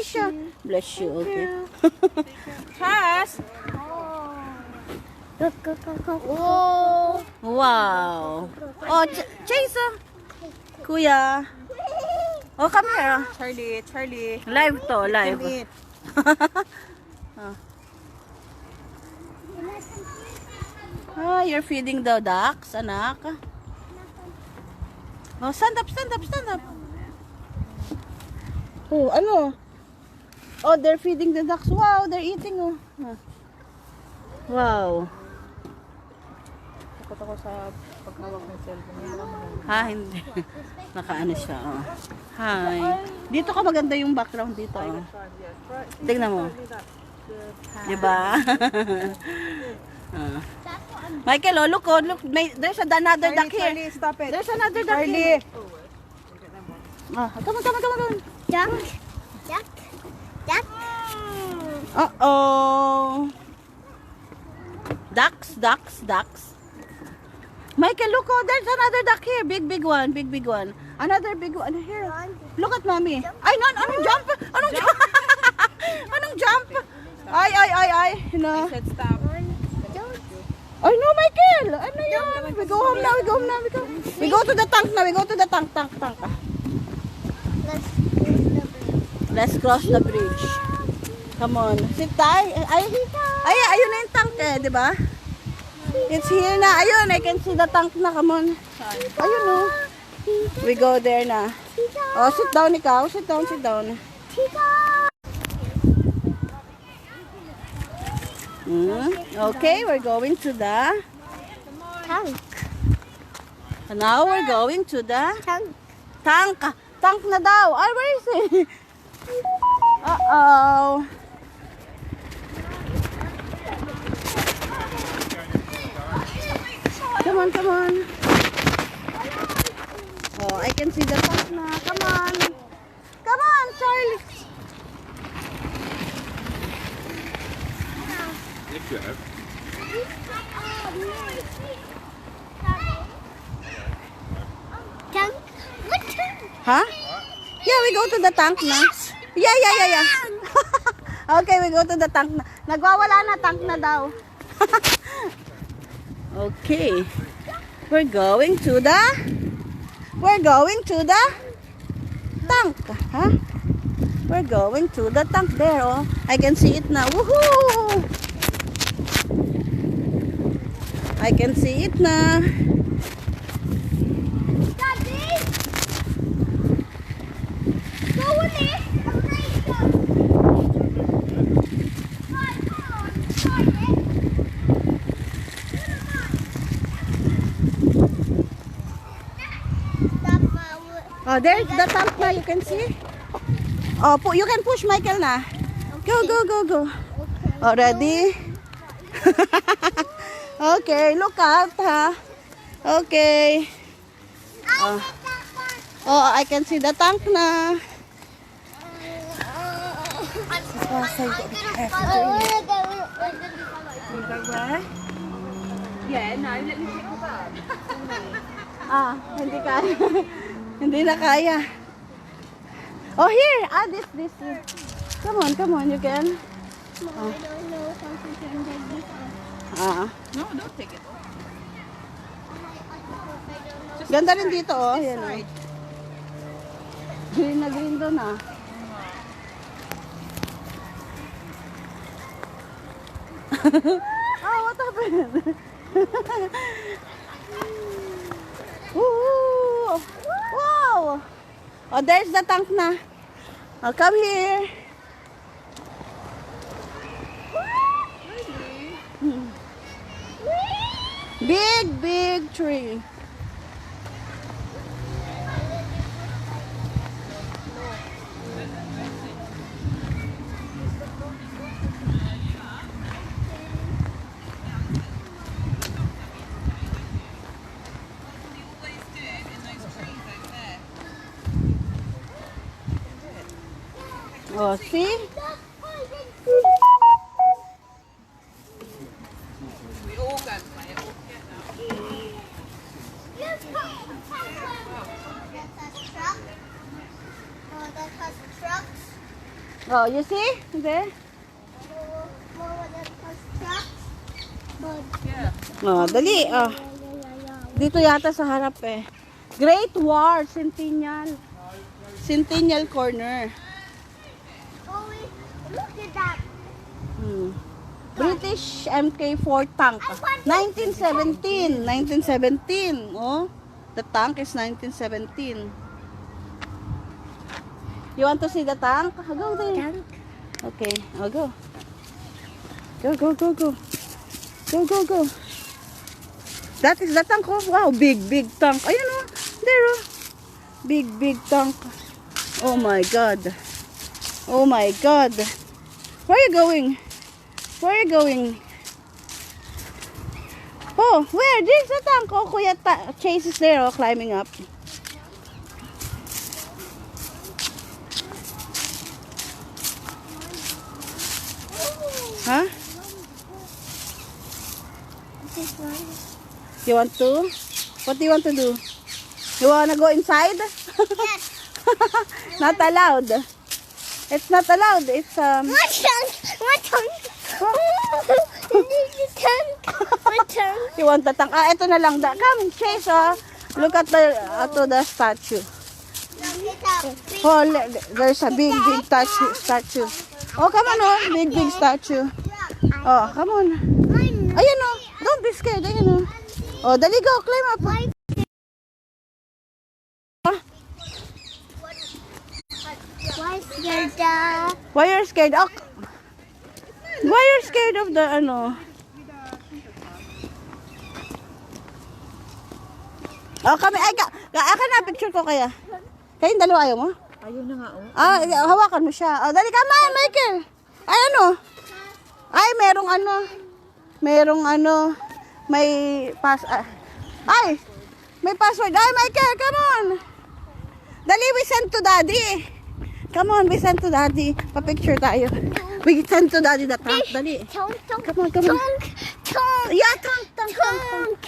Alicia. Bless you, okay. Pass. Oh, wow. Oh, Chase, Kuya. Oh, come here. Charlie. Live to, live. You're feeding the ducks, anak. Oh, stand up. Oh, ano? Oh, they're feeding the ducks. Wow, they're eating, oh. Wow. Takot ako sa paghawak ng cellphone. Ha, hindi. Nakaano siya, oh. Hi. Dito ka maganda yung background dito, oh. Tingnan mo. Diba? Michael, oh, look, there's another duck here. Charlie, stop it. There's another duck Charlie. here. Come on. Duck. Uh-oh. Ducks. Michael, look, oh, there's another duck here. Big one. Another big one here. Look at mommy. Ay, no, anong jump? Anong jump? Ay. No. I said stop. Ay, no, Michael. Ano yan? We go home now. We go to the tank now. Tank. Let's cross the bridge. Come on. Sit down. Ayun na yung tank eh, di ba? It's here na. Ayun, I can see the tank na. Come on. Ayun, no. We go there na. Oh, sit down ikaw. Sit down. Okay, we're going to the Tank. Now we're going to the Tank. Tank na daw. Ay, where is it? Uh-oh. Come on. Oh, I can see the tank na. Come on, Charlie. Tank. What tank? Huh? Yeah, we go to the tank na. Yeah. Okay, we go to the tank na. Nagwawala na, tank na daw. Okay. We're going to the tank. Huh? We're going to the tank there, oh. I can see it now. Woohoo! I can see it na. Daddy. Go with it. Oh, there's the tank na, you can see. Oh, you can push, Michael na. Go. Oh, ready? Okay, look out, ha. Okay. Oh, I can see the tank na. Yeah, no, let me take you back. Hindi kaya. Hindi na kaya. Oh, here. This. Come on, you can. I don't know something to take this off. No, don't take it off. Ganda rin dito, oh. Yan, oh. Green na green doon, ah. Oh, what happened? Woo! Wow! Oh, there's the tank na. Oh, come here. Big tree. Oh, see? We all go play it. Oh, you see? There. Yeah. Oh, dali. Oh. Dito yata sa harap eh. Great War, Centennial. Centennial Corner. Oh, look at that. British MK4 tank. 1917. 1917. Oh, the tank is 1917. You want to see the tank? Go there. Okay, I'll go. Go. Go. That is the tank. Oh, wow, big tank. Ayun oh. There oh. Big tank. Oh my God. Oh my God. Where are you going? Where are you going? Oh, where? There's the tank. Oh, Kuya Chase is there, oh, climbing up. Huh? You want to? What do you want to do? You want to go inside? Yes. Not allowed. It's not allowed. It's My tongue. My tongue. My tongue. You want the tank? Ah, ito na lang. Come, Chase, oh. Look at the statue. Oh, there's a big statue. Oh, come on, oh. Big statue. Oh, come on. Ayan, oh. Don't be scared. Ayan, oh. Oh, dali go. Climb up. Why scared, Dad? Why you're scared? Oh. Why you're scared of the, ano? Oh, kami. Ay, ka na. Picture ko kaya. Kayong dalawa ayaw mo? Ayaw na nga, oh. Ah, hawakan mo siya. Oh, dali, come on, Michael. Ay, ano? Ay, merong may ay, may password. Ay, Michael, come on. Dali, we send to Daddy. Come on, we send to Daddy. Pa-picture tayo. We send to Daddy the tank. Dali. Tongue. Come on. Yeah, tank.